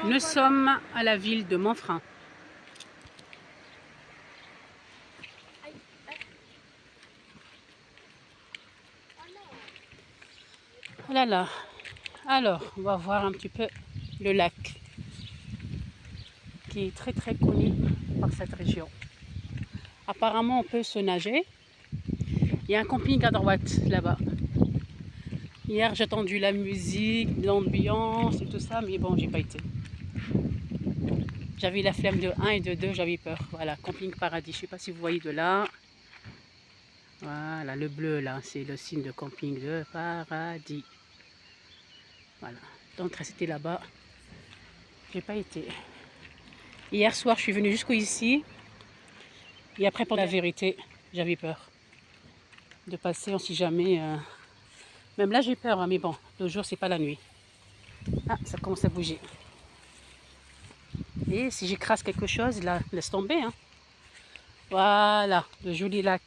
Nous sommes à la ville de Monfrein. Oh là là. Alors, on va voir un petit peu le lac qui est très très connu par cette région. Apparemment, on peut se nager. Il y a un camping à droite là-bas. Hier, j'ai entendu la musique, l'ambiance et tout ça, mais bon, j'ai pas été. J'avais la flemme de 1 et de 2, j'avais peur. Voilà, camping paradis. Je sais pas si vous voyez de là. Voilà, le bleu là, c'est le signe de camping de paradis. Voilà, donc c'était là-bas. J'ai pas été. Hier soir, je suis venue jusqu'au ici. Et après, pour la vérité, j'avais peur de passer, on sait jamais. Même là, j'ai peur, hein, mais bon, le jour, c'est pas la nuit. Ah, ça commence à bouger. Et si j'écrase quelque chose, là, laisse tomber. Hein. Voilà, le joli lac.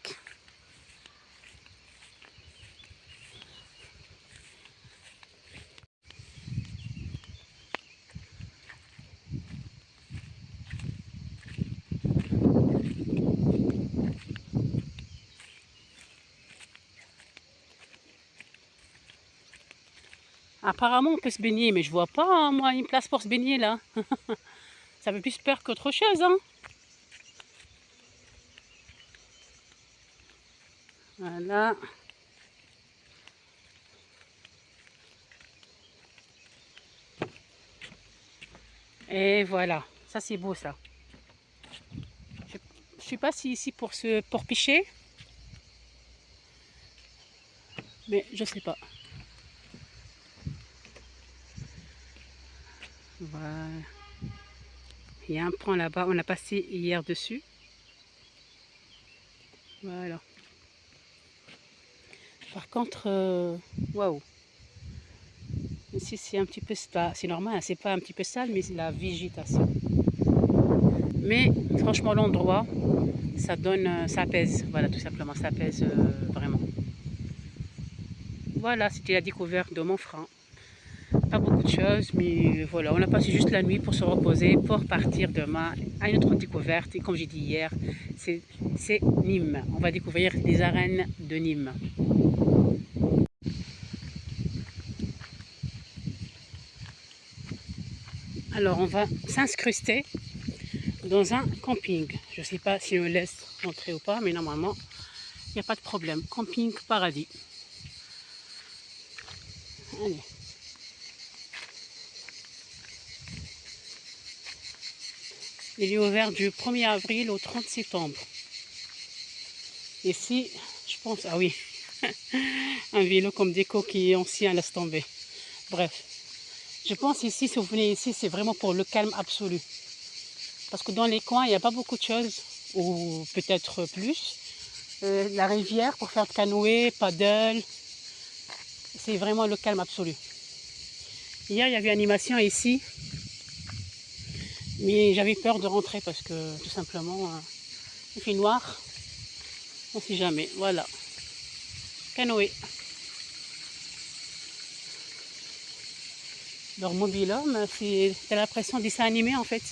Apparemment, on peut se baigner, mais je vois pas, hein, moi, une place pour se baigner, là. Ça fait plus peur qu'autre chose, hein. Voilà. Et voilà, ça c'est beau, ça. Je ne sais pas si ici pour pêcher, mais je sais pas. Voilà. Il y a un pont là-bas, on a passé hier dessus. Voilà. Par contre, waouh. Ici c'est un petit peu, c'est normal, c'est pas un petit peu sale, mais c'est la végétation. Mais franchement l'endroit, ça donne, ça apaise. Voilà, tout simplement, ça apaise vraiment. Voilà, c'était la découverte de Monfrein. Pas beaucoup de choses, mais voilà, on a passé juste la nuit pour se reposer, pour partir demain à une autre découverte. Et comme j'ai dit hier, c'est Nîmes. On va découvrir les arènes de Nîmes. Alors, on va s'incruster dans un camping. Je ne sais pas si on laisse entrer ou pas, mais normalement, il n'y a pas de problème. Camping paradis. Allez. Il est ouvert du 1er avril au 30 septembre. Ici, je pense, ah oui, un vélo comme déco qui est ancien, laisse tomber. Bref, je pense ici, si vous venez ici, c'est vraiment pour le calme absolu. Parce que dans les coins, il n'y a pas beaucoup de choses, ou peut-être plus. La rivière pour faire de canoë, paddle, c'est vraiment le calme absolu. Hier, il y avait animation ici, mais j'avais peur de rentrer parce que tout simplement, il fait noir. On ne sait jamais. Voilà. Canoë. Leur mobil-homme, t'as l'impression de dessin animé en fait.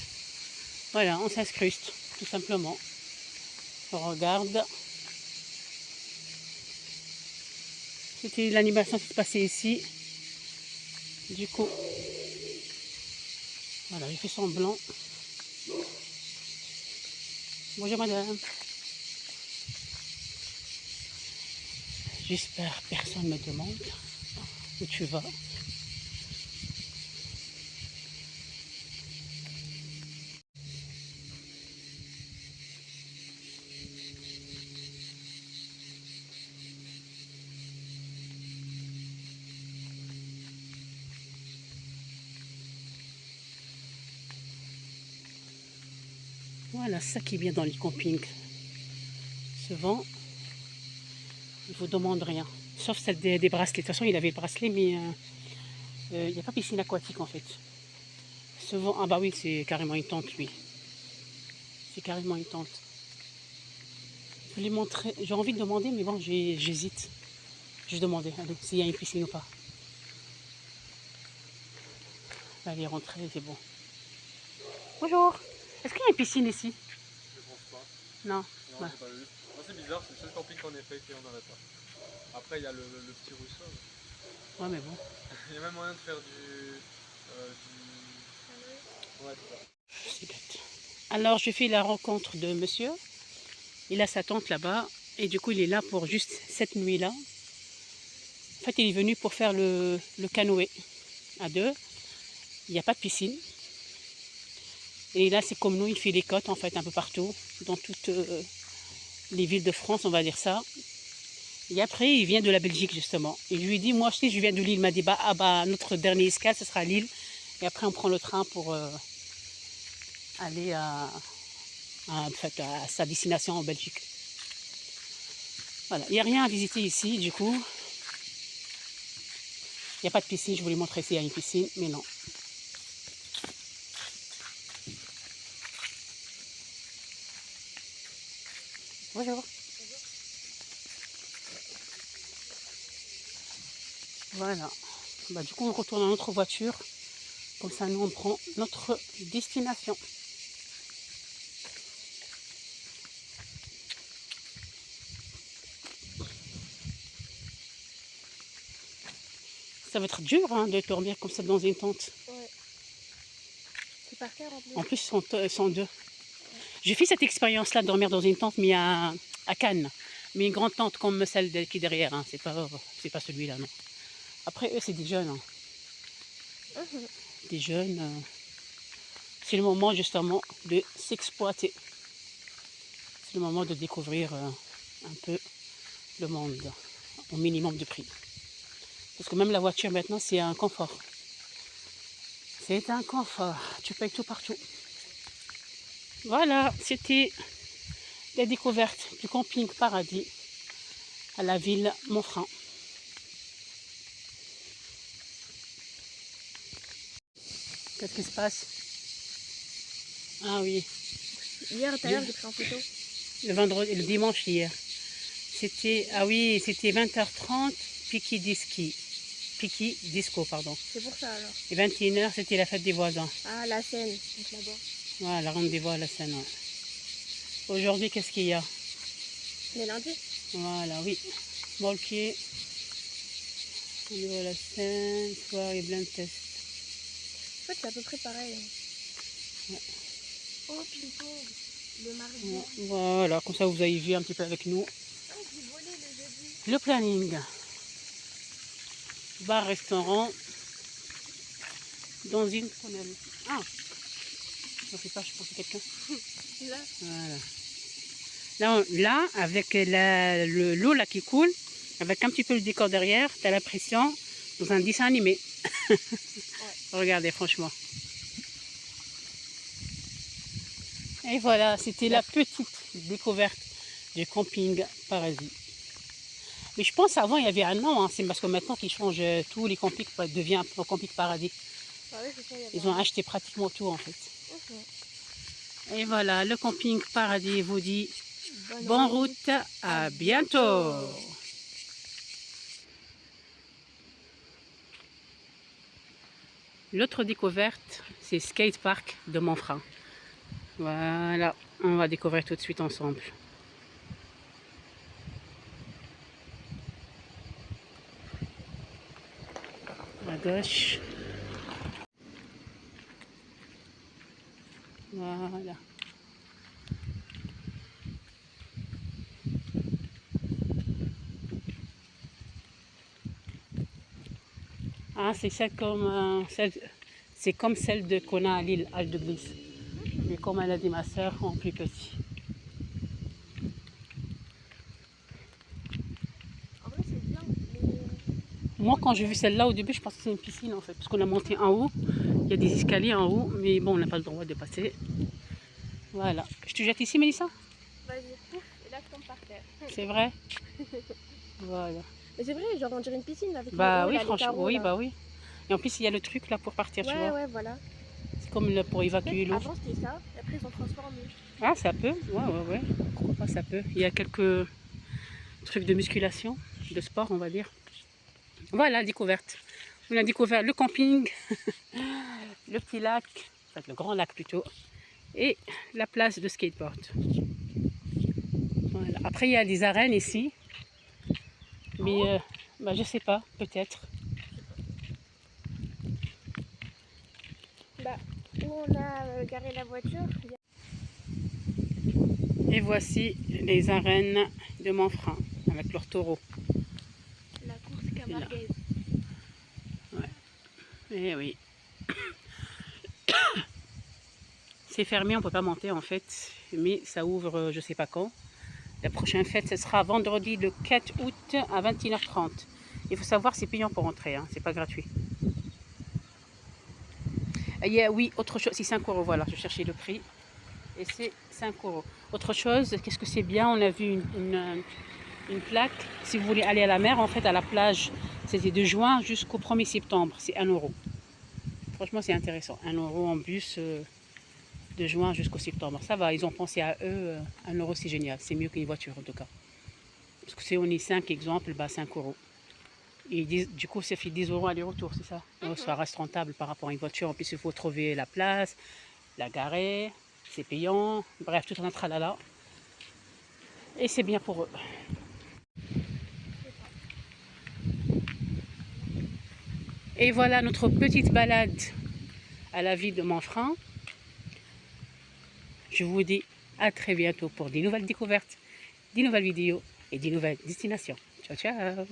Voilà, on s'incruste, tout simplement. On regarde. C'était l'animation qui se passait ici. Du coup, voilà, il fait semblant. Bonjour madame. J'espère que personne ne me demande où tu vas. Voilà, ça qui est bien dans les campings. Souvent, il ne vous demande rien. Sauf celle des bracelets. De toute façon, il avait le bracelet, mais il n'y a pas piscine aquatique en fait. Souvent, ah bah oui, c'est carrément une tente, lui. C'est carrément une tente. Je voulais montrer, j'ai envie de demander, mais bon, j'hésite. Je vais demander, allez, s'il y a une piscine ou pas. Allez, rentrer, c'est bon. Bonjour. Est-ce qu'il y a une piscine ici? Je pense pas. Non. Non, j'ai pas vu. Non, c'est bizarre, c'est le seul camping qu'on ait fait et on n'en a pas. Après, il y a le petit ruisseau. Ouais, mais bon. Il y a même moyen de faire du... Ouais, c'est ça. C'est bête. Alors, je fais la rencontre de monsieur. Il a sa tente là-bas. Et du coup, il est là pour juste cette nuit-là. En fait, il est venu pour faire le canoë à deux. Il n'y a pas de piscine. Et là, c'est comme nous, il fait les côtes, en fait, un peu partout. Dans toutes les villes de France, on va dire ça. Et après, il vient de la Belgique, justement. Et je lui ai dit, moi aussi, je viens de Lille. Il m'a dit, notre dernier escale, ce sera Lille. Et après, on prend le train pour aller en fait, à sa destination en Belgique. Voilà, il n'y a rien à visiter ici, du coup. Il n'y a pas de piscine, je voulais montrer s'il y a une piscine, mais non. Bonjour. Voilà. Bah, du coup, on retourne dans notre voiture. Comme ça, nous, on prend notre destination. Ça va être dur hein, de dormir comme ça dans une tente. Ouais. C'est par terre en plus. En plus, ils sont deux. J'ai fait cette expérience-là de dormir dans une tente, mais à Cannes. Mais une grande tente comme celle qui est derrière. Hein. C'est pas celui-là, non. Après, eux, c'est des jeunes. Hein. Des jeunes. C'est le moment, justement, de s'exploiter. C'est le moment de découvrir un peu le monde au minimum de prix. Parce que même la voiture, maintenant, c'est un confort. C'est un confort. Tu payes tout partout. Voilà, c'était la découverte du camping Paradis à la ville Monfrand. Qu'est-ce qui se passe? Ah oui. Hier, tout à l'heure, j'ai pris en photo. Le dimanche hier. C'était, ah oui, c'était 20h30, Piki Disco, pardon. C'est pour ça alors. Et 21h, c'était la fête des voisins. Ah, la Seine, donc là-bas. Voilà, la rendez-vous à la Seine. Ouais. Aujourd'hui, qu'est-ce qu'il y a? Mais lundi. Voilà, oui. Molkier. Rendez-vous à la Seine, soirée blind test. En fait, c'est à peu près pareil. Ouais. Oh, ping-pong, le mardi. Ouais, voilà, comme ça vous avez vu un petit peu avec nous. Ah, j'ai volé le jeudi. Le planning. Bar, restaurant. Dans une tunnel. Ah, je ne sais pas, je pense à quelqu'un. Là. Voilà. Là, avec l'eau là qui coule, avec un petit peu le décor derrière, tu as l'impression dans un dessin animé. Ouais. Regardez, franchement. Et voilà, c'était la petite découverte du camping Paradis. Mais je pense avant il y avait un nom, hein. C'est parce que maintenant qu'ils changent tout, les campings deviennent un camping Paradis. Ah oui, c'est ça, ils ont acheté pratiquement tout en fait. Et voilà, le camping Paradis vous dit bonne route, à bientôt. L'autre découverte, c'est Skate Park de Monfrand. Voilà, on va découvrir tout de suite ensemble. À gauche. Voilà. Ah, c'est celle comme celle qu'on a à Lille, Halle de Glisse. Mais comme elle a dit ma soeur, en plus petit. En vrai, c'est bien. Moi, quand j'ai vu celle-là, au début, je pensais que c'est une piscine en fait. Parce qu'on a monté en haut. Il y a des escaliers en haut. Mais bon, on n'a pas le droit de passer. Voilà. Je te jette ici, Mélissa? Vas-y, pouf, et là, je tombe par terre. C'est vrai? Voilà. Mais c'est vrai, genre, on dirait une piscine avec Bah les hauts, oui, là, franchement, les carreaux, oui, là. bah oui. Et en plus, il y a le truc là pour partir, tu vois. Ouais, voilà. C'est comme là, pour évacuer l'eau. Avant, c'était ça, et après, ils ont transformé. Ah, ça peut? Ouais. Pourquoi pas, ça peut. Il y a quelques trucs de musculation, de sport, on va dire. Voilà, découverte. On a découvert le camping, le petit lac, enfin le grand lac plutôt, et la place de skateboard. Voilà. Après, il y a des arènes ici, mais bah, je sais pas, peut-être. Bah, où on a garé la voiture, il y a Et voici les arènes de Monfrein, avec leurs taureaux. la course camarguaise. Eh oui. C'est fermé, on ne peut pas monter en fait, mais ça ouvre je sais pas quand. La prochaine fête, ce sera vendredi le 4 août à 21h30. Il faut savoir, c'est payant pour entrer, hein, c'est pas gratuit. Oui, autre chose, c'est 5 euros, voilà, je cherchais le prix. Et c'est 5 euros. Autre chose, qu'est-ce que c'est bien, on a vu une plaque. Si vous voulez aller à la mer, en fait, à la plage, c'était de juin jusqu'au 1er septembre, c'est 1 euro. Franchement, c'est intéressant. 1 euro en bus de juin jusqu'au septembre. Ça va, ils ont pensé à eux. 1 euro, c'est génial. C'est mieux qu'une voiture, en tout cas. Parce que si on est 5 exemples, bah 5 euros. Et du coup, ça fait 10 euros aller-retour, c'est ça. Ça reste rentable par rapport à une voiture. En plus, il faut trouver la place, la garer, c'est payant. Bref, tout un tralala. Et c'est bien pour eux. Et voilà notre petite balade à la ville de Monfrein. Je vous dis à très bientôt pour des nouvelles découvertes, des nouvelles vidéos et des nouvelles destinations. Ciao, ciao!